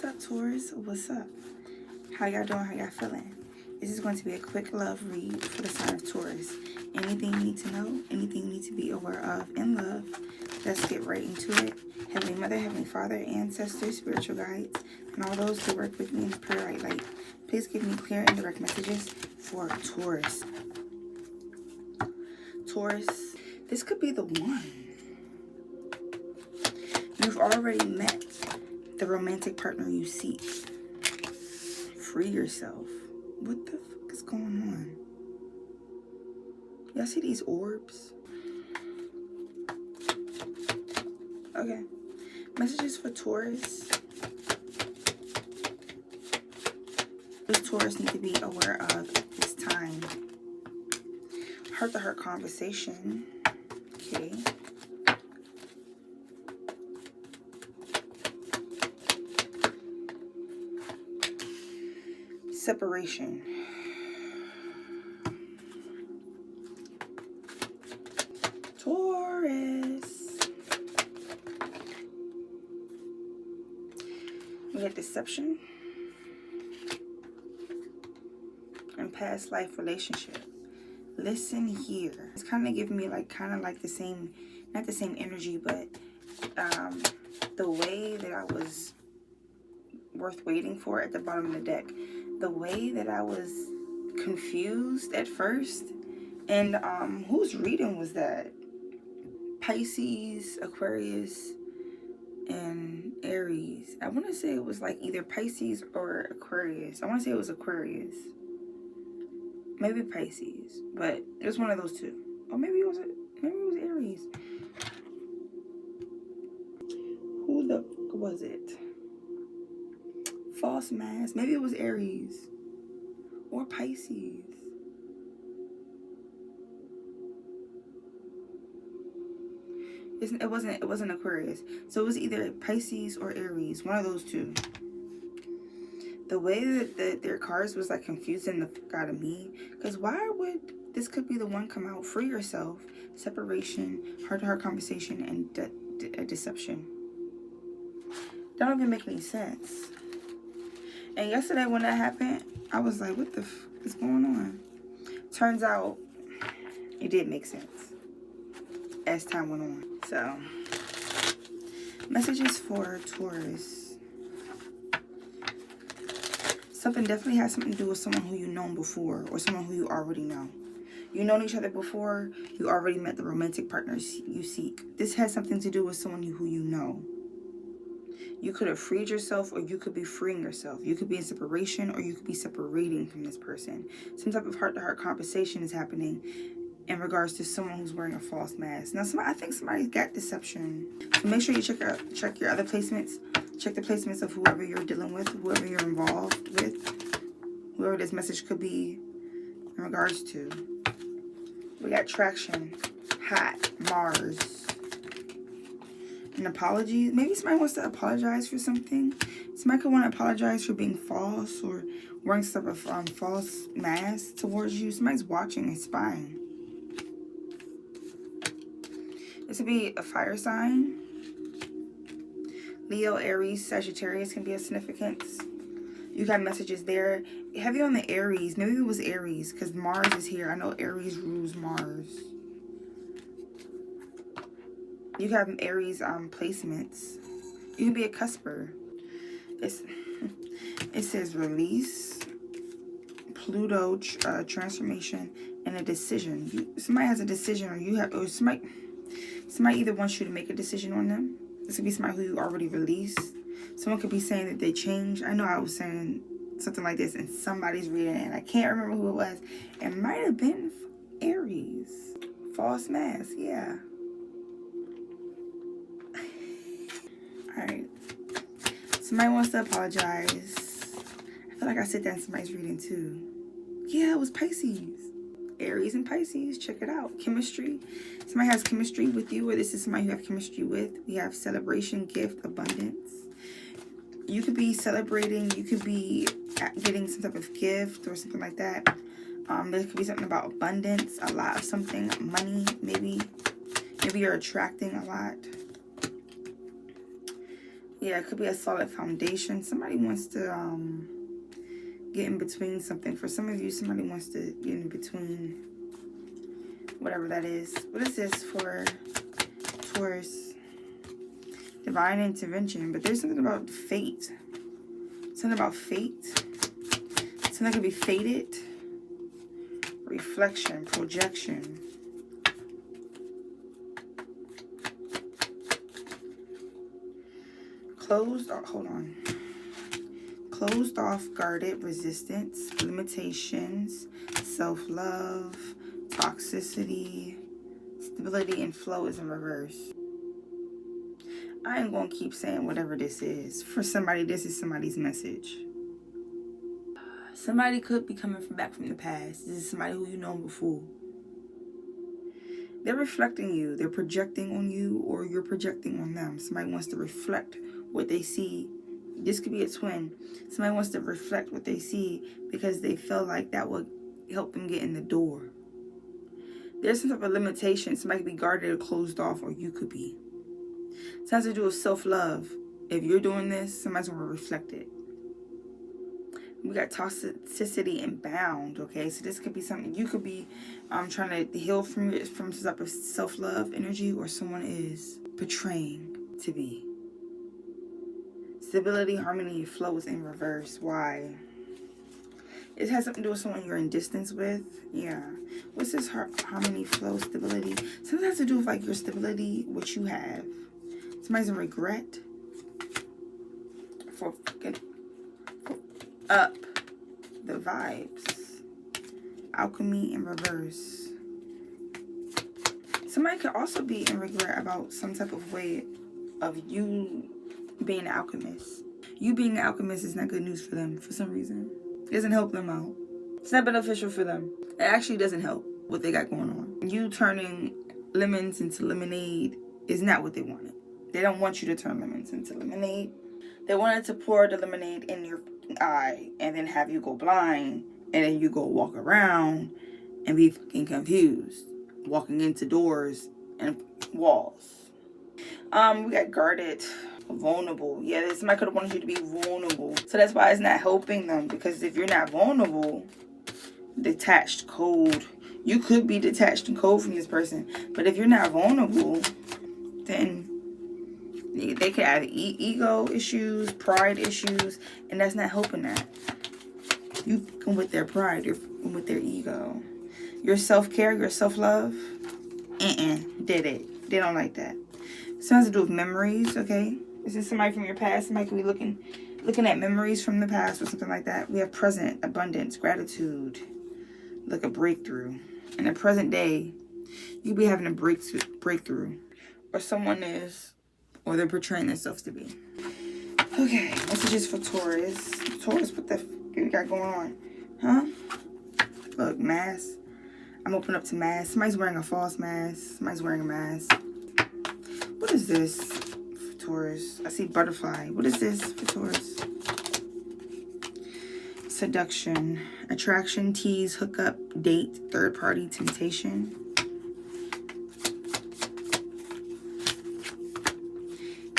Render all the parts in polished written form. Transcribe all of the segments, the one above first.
What's up, Taurus? What's up? How y'all doing? How y'all feeling? This is going to be a quick love read for the sign of Taurus. Anything you need to know, anything you need to be aware of in love, let's get right into it. Heavenly Mother, Heavenly Father, ancestors, spiritual guides, and all those who work with me in the prayer light, please give me clear and direct messages for Taurus. Taurus, this could be the one. You've already met the romantic partner you seek. Free yourself. What the fuck is going on? Y'all see these orbs? Okay. Messages for Taurus. What does Taurus need to be aware of at this time? Heart-to-heart conversation. Okay. Separation. Taurus. We got deception. And past life relationship. Listen here. It's kind of giving me like the same, not the same energy, but the way that I was worth waiting for at the bottom of the deck. The way that I was confused at first. And whose reading was that? Pisces, Aquarius, and Aries. I want to say it was like either Pisces or Aquarius. I want to say it was Aquarius. Maybe Pisces, but it was one of those two. Or maybe it was Aries. Who the fuck was it? False mask. Maybe it was Aries or Pisces. It wasn't Aquarius. So it was either Pisces or Aries. One of those two. The way that their cards was like confusing the fuck out of me. Because why would this could be the one come out? Free yourself. Separation. Heart-to-heart conversation. And deception. That don't even make any sense. And yesterday when that happened, I was like, what the fuck is going on? Turns out, it did make sense as time went on. So, messages for Taurus. Something definitely has something to do with someone who you've known before or someone who you already know. You've known each other before. You already met the romantic partners you seek. This has something to do with someone who you know. You could have freed yourself or you could be freeing yourself. You could be in separation or you could be separating from this person. Some type of heart-to-heart conversation is happening in regards to someone who's wearing a false mask. Now, I think somebody's got deception. So make sure you check your other placements. Check the placements of whoever you're dealing with, whoever you're involved with, whoever this message could be in regards to. We got traction, hot, Mars. An apology. Maybe somebody wants to apologize for something. Somebody could want to apologize for being false or wearing some type of false mask towards you. Somebody's watching and spying. This would be a fire sign. Leo, Aries, Sagittarius can be of significance. You got messages there. Heavy on the Aries. Maybe it was Aries because Mars is here. I know Aries rules Mars. You have Aries placements. You can be a cusper. It says release, Pluto transformation, and a decision. Somebody has a decision, or somebody either wants you to make a decision on them. This could be somebody who you already released. Someone could be saying that they changed. I know I was saying something like this, and somebody's reading it, and I can't remember who it was. It might have been Aries. False mask, yeah. Alright. Somebody wants to apologize. I feel like I said that in somebody's reading too. Yeah, it was Pisces. Aries and Pisces. Check it out. Chemistry. Somebody has chemistry with you, or this is somebody you have chemistry with. We have celebration, gift, abundance. You could be celebrating. You could be getting some type of gift or something like that. There could be something about abundance. A lot of something. Money, maybe. Maybe you're attracting a lot. Yeah, it could be a solid foundation. Somebody wants to get in between something. For some of you, somebody wants to get in between whatever that is. What is this for Taurus? Divine intervention. But there's something about fate. Something about fate. Something could be fated. Reflection, projection. Closed off, hold on. Closed off, guarded, resistance, limitations, self-love, toxicity, stability, and flow is in reverse. I ain't gonna keep saying whatever this is. For somebody, this is somebody's message. Somebody could be coming back from the past. This is somebody who you know before. They're reflecting you. They're projecting on you, or you're projecting on them. Somebody wants to reflect what they see. This could be a twin. Somebody wants to reflect what they see because they feel like that would help them get in the door. There's some type of limitation. Somebody could be guarded or closed off, or you could be. It has to do with self-love. If you're doing this, somebody's going to reflect it. We got toxicity and bound, okay? So this could be something you could be trying to heal from some type of self-love energy, or someone is portraying to be. Stability, harmony, flow is in reverse. Why? It has something to do with someone you're in distance with. Yeah. What's this harmony, flow, stability? Something has to do with like your stability, what you have. Somebody's in regret for fucking up the vibes. Alchemy in reverse. Somebody could also be in regret about some type of way of you being an alchemist. You being an alchemist is not good news for them for some reason. It doesn't help them out. It's not beneficial for them. It actually doesn't help what they got going on. You turning lemons into lemonade is not what they wanted. They don't want you to turn lemons into lemonade. They wanted to pour the lemonade in your eye and then have you go blind, and then you go walk around and be fucking confused, walking into doors and walls. We got guarded, vulnerable. Yeah, somebody could have wanted you to be vulnerable. So that's why it's not helping them, because if you're not vulnerable, detached, cold, you could be detached and cold from this person. But if you're not vulnerable, then they could have ego issues, pride issues, and that's not helping that. You fucking with their pride, you're fucking with their ego. Your self-care, your self-love, did it. They don't like that. This has to do with memories, okay? This is somebody from your past. Somebody could be looking at memories from the past or something like that. We have present, abundance, gratitude, like a breakthrough. In the present day, you could be having a breakthrough. Or someone is, or they're portraying themselves to be. Okay, messages for Taurus. Taurus, what the f*** you got going on? Huh? Look, mask. I'm opening up to mask. Somebody's wearing a false mask. Somebody's wearing a mask. What is this for Taurus? I see butterfly. What is this for Taurus? Seduction, attraction, tease, hookup, date, third party, temptation.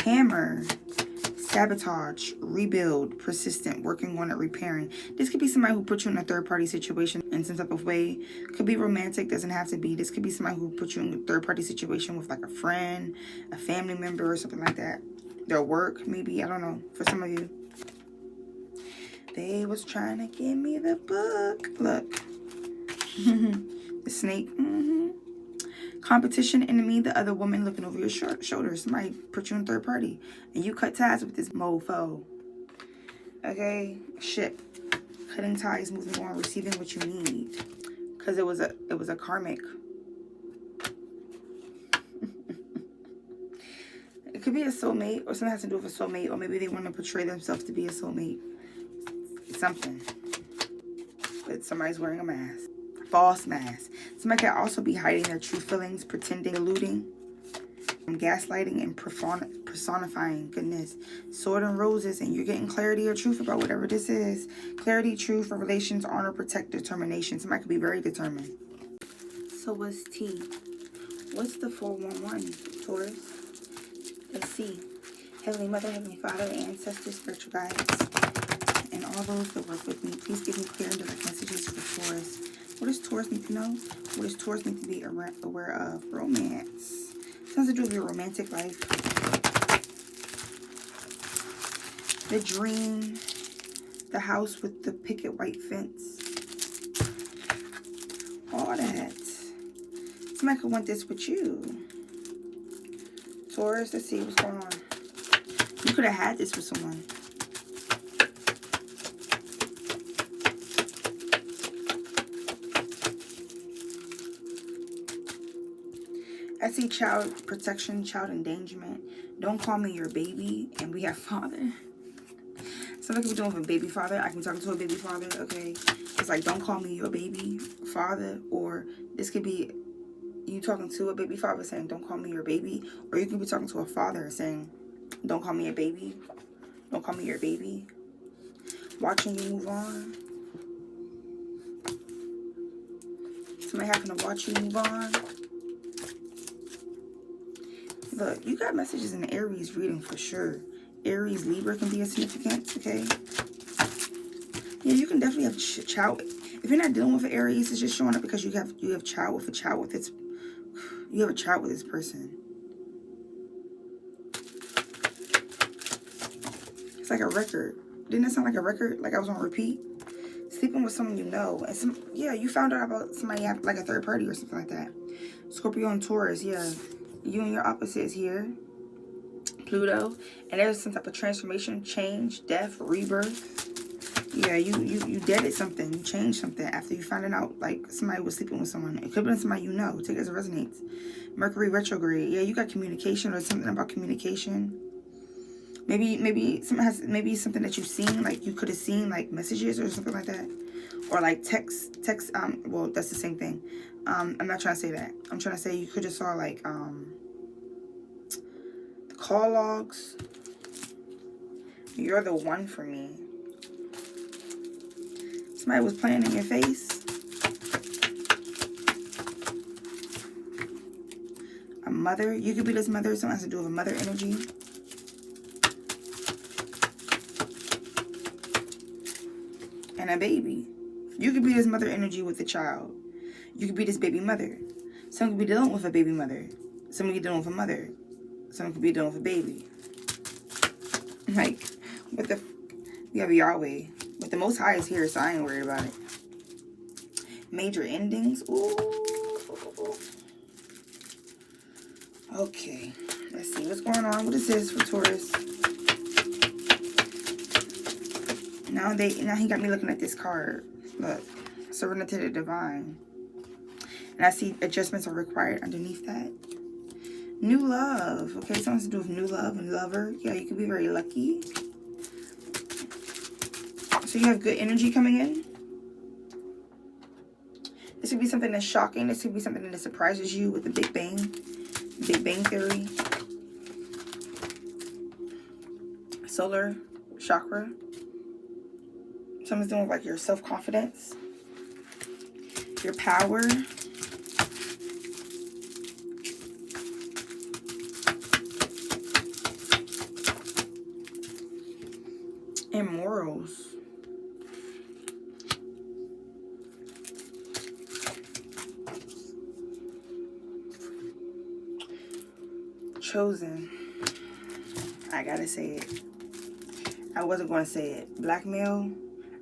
Hammer, sabotage, rebuild, persistent, working on it, repairing. This could be somebody who put you in a third party situation in some type of way. Could be romantic, doesn't have to be. This could be somebody who put you in a third party situation with like a friend, a family member, or something like that. Their work, maybe, I don't know, for some of you. They was trying to give me the book. Look. The snake. Competition, enemy, the other woman looking over your shoulder. Somebody put you in third party. And you cut ties with this mofo. Okay? Ship. Cutting ties, moving on, receiving what you need. Because it was a karmic. It could be a soulmate, or something has to do with a soulmate, or maybe they want to portray themselves to be a soulmate. Something. But somebody's wearing a mask. False mask. Somebody can also be hiding their true feelings, pretending, eluding, gaslighting, and personifying. Goodness. Sword and roses, and you're getting clarity or truth about whatever this is. Clarity, truth, relations, honor, protect, determination. Somebody could be very determined. So what's T? What's the 411, Taurus? Let's see. Heavenly Mother, Heavenly Father, ancestors, spiritual guides, and all those that work with me, please give me clear and direct messages for Taurus. What does Taurus need to know? What does Taurus need to be aware of? Romance. Something to do with your romantic life. The dream. The house with the picket white fence. All that. Somebody could want this with you. Taurus, let's see what's going on. You could have had this with someone. I see child protection, child endangerment. Don't call me your baby. And we have father. Something could be doing with a baby father. I can talk to a baby father, okay? It's like, don't call me your baby father. Or this could be you talking to a baby father saying, don't call me your baby. Or you could be talking to a father saying, don't call me a baby. Don't call me your baby. Watching you move on. Somebody having to watch you move on. Look, you got messages in the Aries reading for sure. Aries, Libra can be a significant, okay? Yeah, you can definitely have child. If you're not dealing with an Aries, it's just showing up because you have child with a child with its. You have a child with this person. It's like a record. Didn't it sound like a record? Like I was on repeat? Sleeping with someone you know. And yeah, you found out about somebody have like a third party or something like that. Scorpio and Taurus, yeah. You and your opposites here. Pluto. And there's some type of transformation, change, death, rebirth. Yeah, you deaded something. You changed something after you found out like somebody was sleeping with someone. It could have been somebody you know. Take it as it resonates. Mercury retrograde. Yeah, you got communication or something about communication. Maybe something that you've seen, like you could have seen like messages or something like that. Or like text well, that's the same thing. I'm not trying to say that. I'm trying to say you could have saw like call logs. You're the one for me. Somebody was playing in your face. A mother. You could be this mother. Something has to do with a mother energy. And a baby. You could be this mother energy with a child. You could be this baby mother. Someone could be dealing with a baby mother. Someone could be dealing with a mother. Someone could be dealing with a baby. Like, what the... We have Yahweh. But the Most High is here, so I ain't worried about it. Major endings. Ooh. Okay. Let's see what's going on. What is this for Taurus? Now he got me looking at this card. Look. Surrender to the divine. And I see adjustments are required underneath that. New love. Okay, something has to do with new love and lover. Yeah, you can be very lucky. So you have good energy coming in. This could be something that's shocking. This could be something that surprises you with the Big Bang. Big Bang Theory. Solar chakra. Something's doing with like your self-confidence. Your power. And morals. Chosen. I gotta say it. I wasn't gonna say it. Blackmail.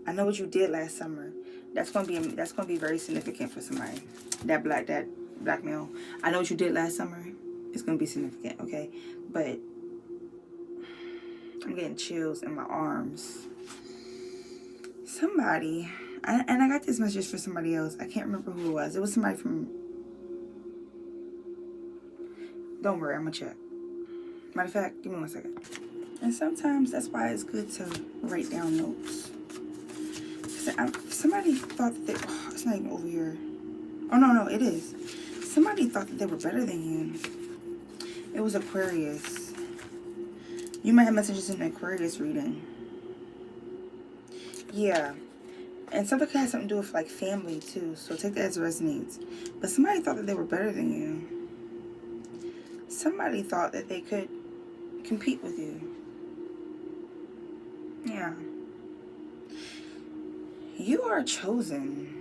I know what you did last summer. That's gonna be very significant for somebody. That blackmail. I know what you did last summer. It's gonna be significant, okay? But I'm getting chills in my arms. Somebody, and I got this message for somebody else. I can't remember who it was. It was somebody from. Don't worry, I'm gonna check. Matter of fact, give me 1 second. And sometimes that's why it's good to write down notes. Somebody thought that they... Oh, it's not even over here. Oh, no, it is. Somebody thought that they were better than you. It was Aquarius. You might have messages in the Aquarius reading. Yeah. And something has something to do with, like, family, too. So take that as resonates. But somebody thought that they were better than you. Somebody thought that they could compete with you. Yeah. You are chosen.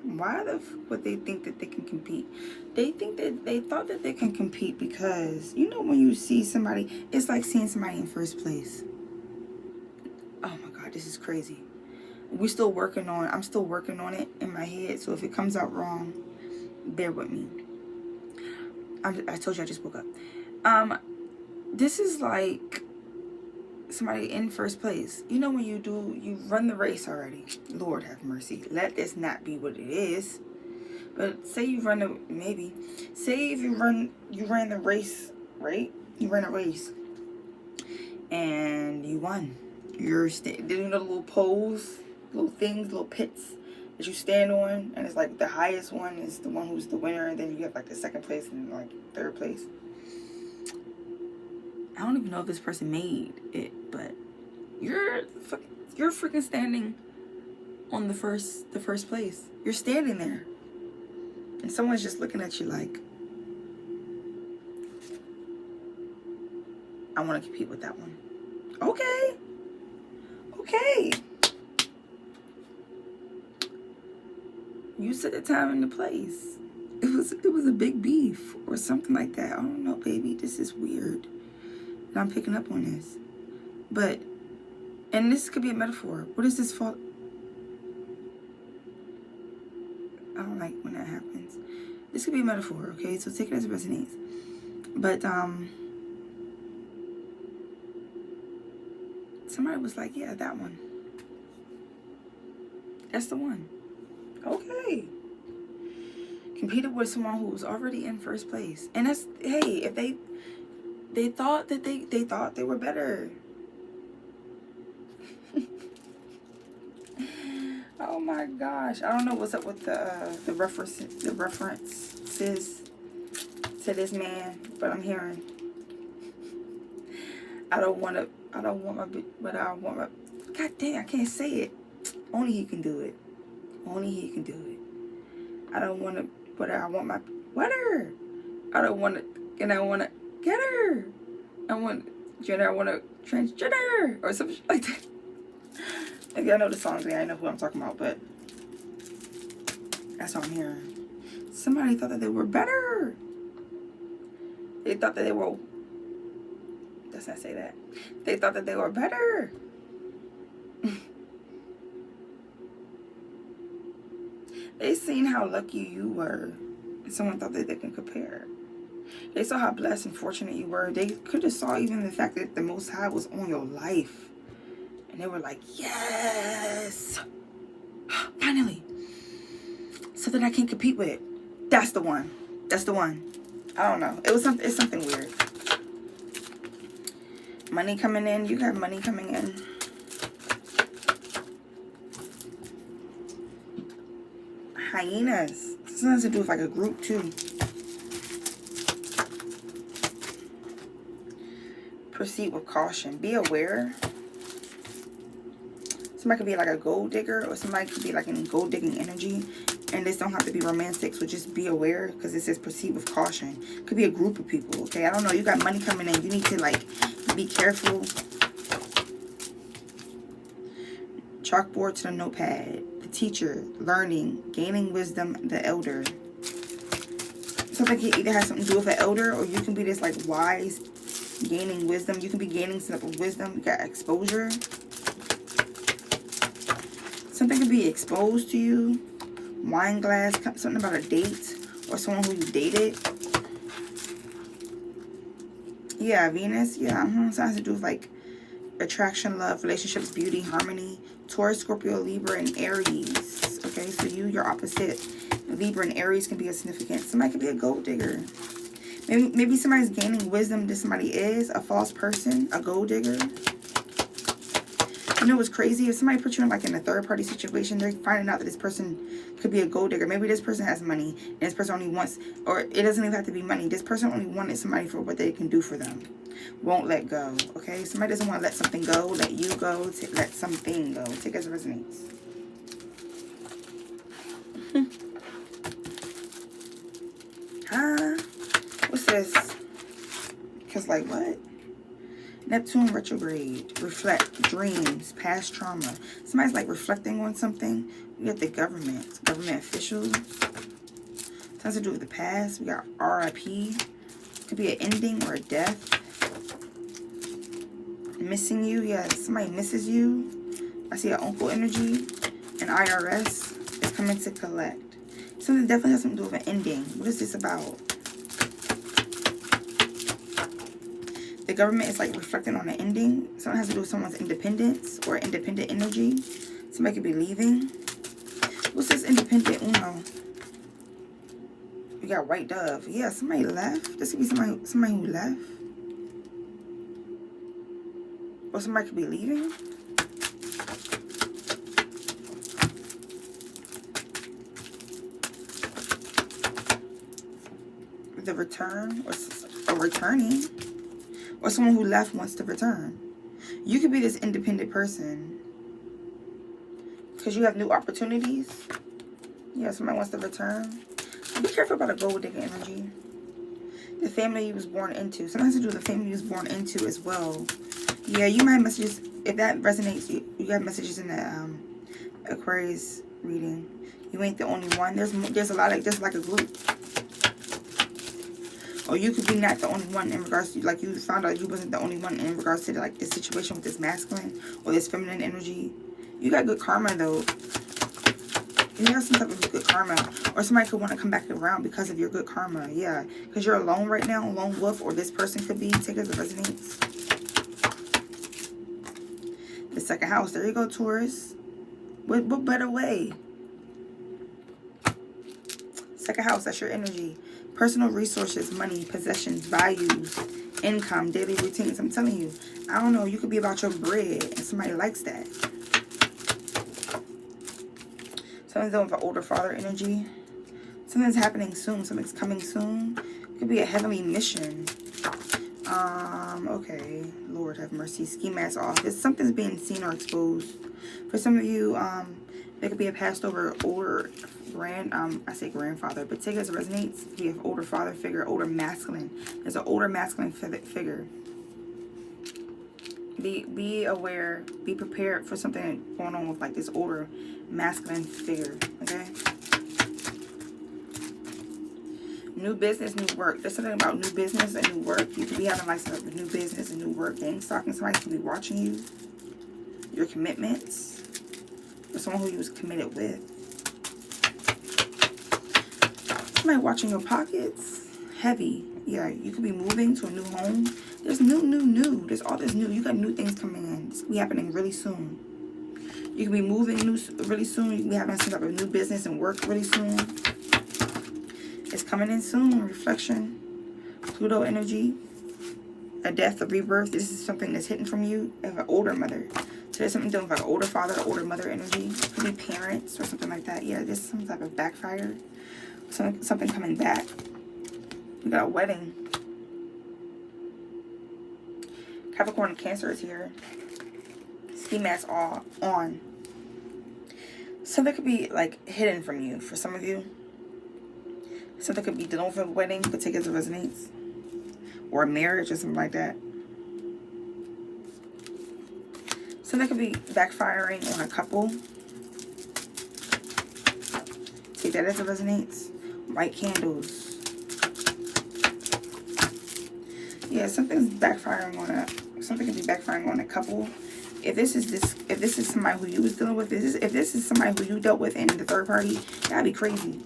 Why would they think that they can compete? They thought that they can compete because, you know, when you see somebody, it's like seeing somebody in first place. Oh my God, this is crazy. I'm still working on it in my head. So if it comes out wrong, bear with me. I told you I just woke up. This is like somebody in first place. You know, when you run the race already. Lord have mercy. Let this not be what it is. But say you run say if you ran the race, right? You ran a race and you won. You're doing the little poles, little things, little pits that you stand on, and it's like the highest one is the one who's the winner, and then you have like the second place and like third place. I don't even know if this person made it, but you're freaking standing on the first place. You're standing there, and someone's just looking at you like, I want to compete with that one. Okay. You set the time and the place. It was a big beef or something like that. I don't know, baby. This is weird. And I'm picking up on this. But, and this could be a metaphor. What is this fault? I don't like when that happens. This could be a metaphor, okay? So take it as it resonates. But, somebody was like, yeah, that one. That's the one. Okay. Competed with someone who was already in first place. And that's, hey, if they thought that they thought they were better. Oh my gosh. I don't know what's up with the references to this man, but I'm hearing I want my God dang, I can't say it. Only he can do it. Only he can do it. I don't want to, but I want my wetter. I don't want to, and I want to get her. I want gender. I want to transgender or something like that. If y'all know the songs, I know who I'm talking about, but that's what I'm hearing. Somebody thought that they were better. They thought that they were. Does not say that. They thought that they were better. They seen how lucky you were, and someone thought that they can compare. They saw how blessed and fortunate you were. They could have saw even the fact that the Most High was on your life, and they were like, yes, finally, something I can't compete with. That's the one. That's the one. I don't know. It's something weird. Money coming in. You got money coming in. Hyenas. This has to do with like a group too. Proceed with caution. Be aware. Somebody could be like a gold digger, or somebody could be like in gold digging energy. And this don't have to be romantic, so just be aware, because it says proceed with caution. Could be a group of people, okay? I don't know. You got money coming in. You need to like be careful. Chalkboard to the notepad. The teacher, learning, gaining wisdom, the elder. Something can either have something to do with an elder, or you can be this like wise, gaining wisdom. You can be gaining some type of wisdom. You got exposure. Something could be exposed to you. Wine glass, something about a date or someone who you dated. Yeah, Venus. Yeah, so it has to do with like attraction, love, relationships, beauty, harmony. Taurus, Scorpio, Libra, and Aries. Okay, so your opposite. Libra and Aries can be a significant. Somebody could be a gold digger. Maybe somebody's gaining wisdom that somebody is a false person, a gold digger. You know what's crazy? If somebody puts you in like in a third party situation, they're finding out that this person could be a gold digger. Maybe this person has money and this person only wants, or it doesn't even have to be money. This person only wanted somebody for what they can do for them. Won't let go. Okay? Somebody doesn't want to let something go, let you go, let something go. Take as it resonates. What's this? Because like what? Neptune retrograde. Reflect. Dreams. Past trauma. Somebody's like reflecting on something. We got the government. Government officials. Something to do with the past. We got RIP. Could be an ending or a death. Missing you. Yeah, somebody misses you. I see an uncle energy. An IRS is coming to collect. Something definitely has something to do with an ending. What is this about? The government is like reflecting on an ending. Something has to do with someone's independence or independent energy. Somebody could be leaving. What's this independent Uno? We got white dove. Yeah, somebody left. This could be somebody who left. Or somebody could be leaving. The return or returning. Or someone who left wants to return. You could be this independent person because you have new opportunities. Yeah, somebody wants to return. Be careful about a gold digger energy. The family you was born into. Something has to do with the family you was born into as well. Yeah, you might have messages. If that resonates, you got messages in the Aquarius reading. You ain't the only one. There's like a group. Or you could be not the only one in regards to, like, you found out you wasn't the only one in regards to, like, this situation with this masculine or this feminine energy. You got good karma, though. You have some type of good karma. Or somebody could want to come back around because of your good karma. Yeah. Because you're alone right now, lone wolf, or this person could be. Take it as it resonates. The second house. There you go, Taurus. What better way? Second house, that's your energy. Personal resources, money, possessions, values, income, daily routines. I'm telling you, I don't know, you could be about your bread and somebody likes that. Something's doing with an older father energy. Something's happening soon. Something's coming soon. It could be a heavenly mission. Okay. Lord have mercy. Ski mask off. If something's being seen or exposed. For some of you, there could be a passed over older I say grandfather, but take it as it resonates. If you have older father figure, older masculine. There's an older masculine figure. Be aware, be prepared for something going on with like this older masculine figure, okay? New business, new work. There's something about new business and new work. You could be having like some new business and new work. Gang stalking, somebody could be watching you. Your commitments. Or someone who you was committed with. Somebody watching your pockets. Heavy. Yeah, you could be moving to a new home. There's new. There's all this new. You got new things coming in. This could be happening really soon. You could be moving really soon. You could be having some type of new business and work really soon. It's coming in soon. Reflection. Pluto energy. A death, a rebirth. This is something that's hidden from you. You have an older mother. So there's something doing with like older father, older mother energy. Could be parents or something like that. Yeah, there's some type of backfire. Something coming back. We got a wedding. Capricorn and Cancer is here. Ski mask all on. Something could be like hidden from you for some of you. Something could be dealing with a wedding, but take it as it resonates. Or a marriage or something like that. Something could be backfiring on a couple. Take that as it resonates. White candles. Yeah, something's backfiring on something could be backfiring on a couple. If this is somebody who you was dealing with, if this is somebody who you dealt with in the third party, that'd be crazy.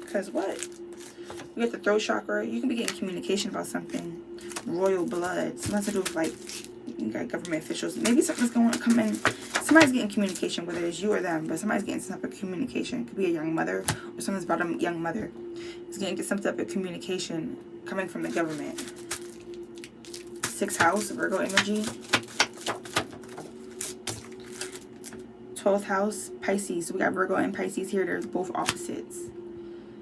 Because what? You got the throat chakra. You can be getting communication about something. Royal blood. Something to do with like you got government officials. Maybe something's going to come in. Somebody's getting communication, whether it's you or them, but somebody's getting some type of communication. It could be a young mother or someone's about a young mother. It's going to get some type of communication coming from the government. 6th house, Virgo energy. 12th house, Pisces. So we got Virgo and Pisces here. They're both opposites.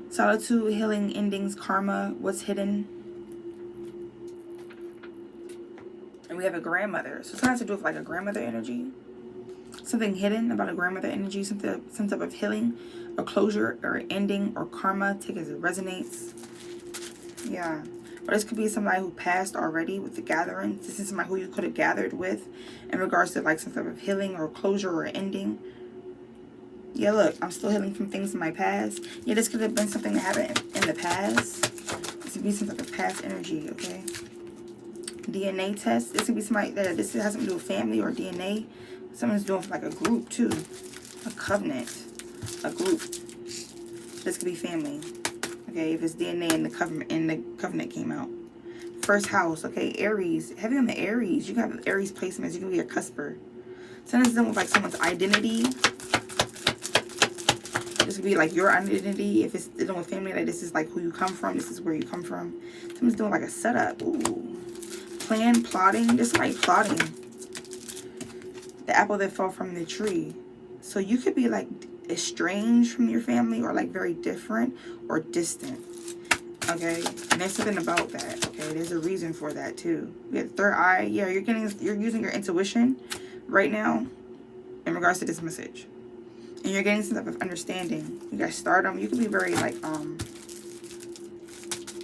Solitude, healing, endings, karma, what's hidden. And we have a grandmother. So something has to do with like a grandmother energy. Something hidden about a grandmother energy. Some type of healing or closure or ending or karma. Take it as it resonates. Yeah. Or this could be somebody who passed already with the gathering. This is somebody who you could have gathered with in regards to like some type of healing or closure or ending. Yeah, look, I'm still healing from things in my past. Yeah, this could have been something that happened in the past. This could be some type of past energy, okay? DNA test. This could be somebody that this has something to do with family or DNA. Someone's doing like a group too. A covenant. A group. This could be family. Okay, if it's DNA and the covenant came out. First house, okay, Aries. Heavy on the Aries. You got Aries placements. You can be a cusper. Sometimes dealing with like someone's identity. This could be like your identity. If it's dealing with family, like this is like who you come from. This is where you come from. Someone's doing like a setup. Ooh. Plan, plotting. This is like plotting. The apple that fell from the tree. So you could be like estranged from your family or like very different or distant. Okay, and there's something about that. Okay, there's a reason for that too. You have third eye. Yeah, you're using your intuition right now in regards to this message. And you're getting some type of understanding. You got stardom. You could be very like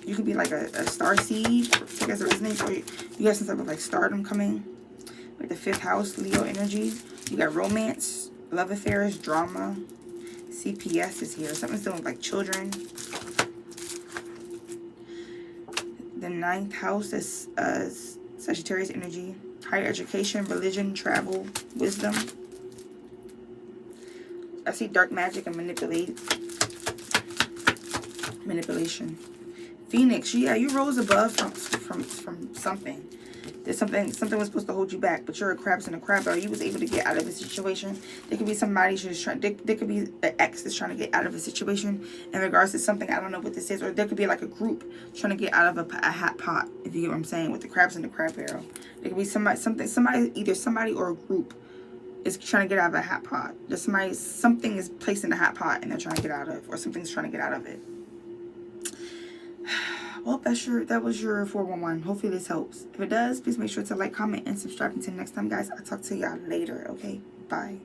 you could be like a star seed, I guess it resonates, or you have some type of like stardom coming. Like the 5th house, Leo energy. You got romance, love affairs, drama. CPS is here. Something's doing with like children. The 9th house is Sagittarius energy. Higher education, religion, travel, wisdom. I see dark magic and manipulation. Phoenix, yeah, you rose above from something. There's something was supposed to hold you back, but you're a crabs in a crab barrel. You was able to get out of a situation. There could be somebody just trying. There could be an ex that's trying to get out of a situation in regards to something. I don't know what this is, or there could be like a group trying to get out of a hot pot. If you get what I'm saying, with the crabs in the crab barrel, there could be either somebody or a group is trying to get out of a hot pot. There's something is placed in a hot pot and they're trying to get out of, or something's trying to get out of it. Well, that was your 411. Hopefully this helps. If it does, please make sure to like, comment, and subscribe. Until next time, guys, I'll talk to y'all later, okay? Bye.